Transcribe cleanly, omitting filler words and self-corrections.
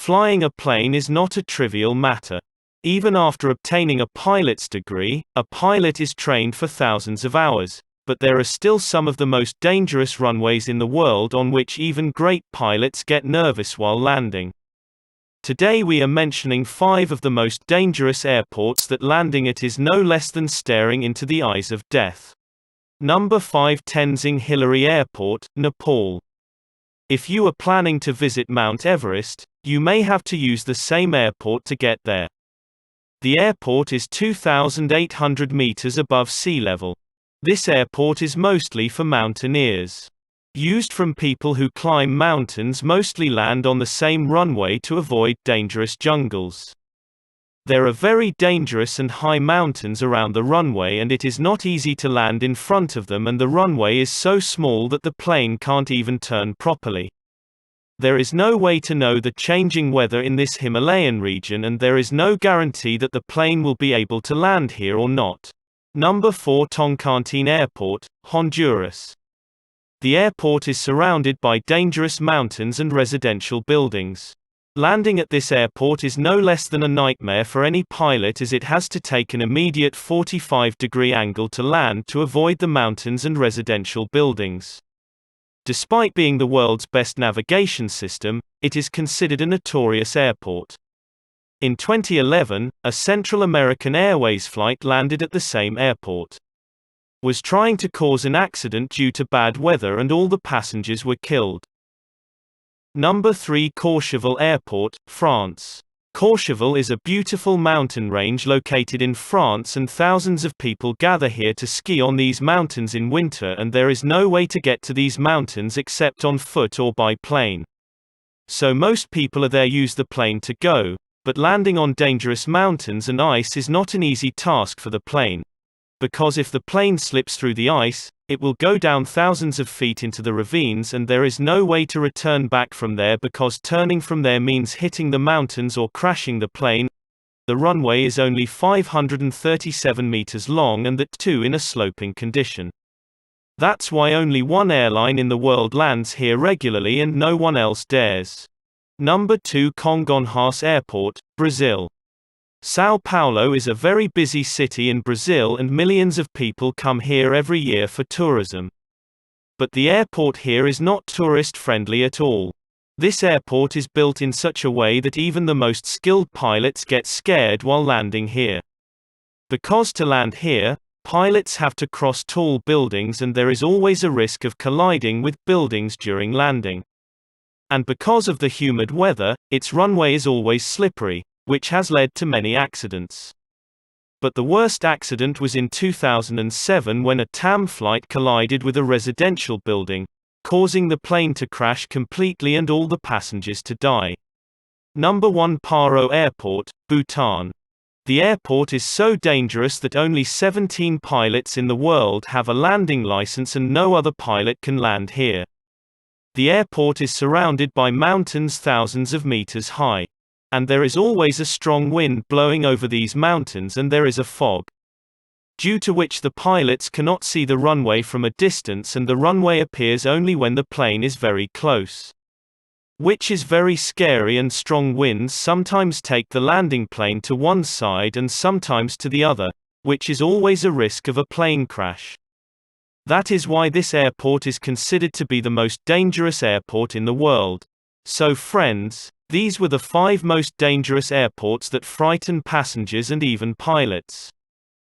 Flying a plane is not a trivial matter. Even after obtaining a pilot's degree, a pilot is trained for thousands of hours, but there are still some of the most dangerous runways in the world on which even great pilots get nervous while landing. Today we are mentioning 5 of the most dangerous airports that landing at is no less than staring into the eyes of death. Number 5, Tenzing Hillary Airport, Nepal. If you are planning to visit Mount Everest, you may have to use the same airport to get there. The airport is 2,800 meters above sea level. This airport is mostly for mountaineers. Used from people who climb mountains mostly land on the same runway to avoid dangerous jungles. There are very dangerous and high mountains around the runway and it is not easy to land in front of them, and the runway is so small that the plane can't even turn properly. There is no way to know the changing weather in this Himalayan region, and there is no guarantee that the plane will be able to land here or not. Number 4, Tocantins Airport, Honduras. The airport is surrounded by dangerous mountains and residential buildings. Landing at this airport is no less than a nightmare for any pilot, as it has to take an immediate 45-degree angle to land to avoid the mountains and residential buildings. Despite being the world's best navigation system, it is considered a notorious airport. In 2011, a Central American Airways flight landed at the same airport. Was trying to cause an accident due to bad weather and all the passengers were killed. Number 3, Courchevel Airport, France. Courchevel is a beautiful mountain range located in France, and thousands of people gather here to ski on these mountains in winter, and there is no way to get to these mountains except on foot or by plane. So most people are there use the plane to go, but landing on dangerous mountains and ice is not an easy task for the plane. Because if the plane slips through the ice, it will go down thousands of feet into the ravines, and there is no way to return back from there because turning from there means hitting the mountains or crashing the plane. The runway is only 537 meters long and that too in a sloping condition. That's why only one airline in the world lands here regularly and no one else dares. Number 2, Congonhas Airport, Brazil. São Paulo is a very busy city in Brazil and millions of people come here every year for tourism. But the airport here is not tourist-friendly at all. This airport is built in such a way that even the most skilled pilots get scared while landing here. Because to land here, pilots have to cross tall buildings and there is always a risk of colliding with buildings during landing. And because of the humid weather, its runway is always slippery, which has led to many accidents. But the worst accident was in 2007 when a TAM flight collided with a residential building, causing the plane to crash completely and all the passengers to die. Number 1, Paro Airport, Bhutan. The airport is so dangerous that only 17 pilots in the world have a landing license and no other pilot can land here. The airport is surrounded by mountains thousands of meters high. And there is always a strong wind blowing over these mountains and there is a fog, due to which the pilots cannot see the runway from a distance, and the runway appears only when the plane is very close. Which is very scary, and strong winds sometimes take the landing plane to one side and sometimes to the other, which is always a risk of a plane crash. That is why this airport is considered to be the most dangerous airport in the world. So friends, these were the 5 most dangerous airports that frighten passengers and even pilots.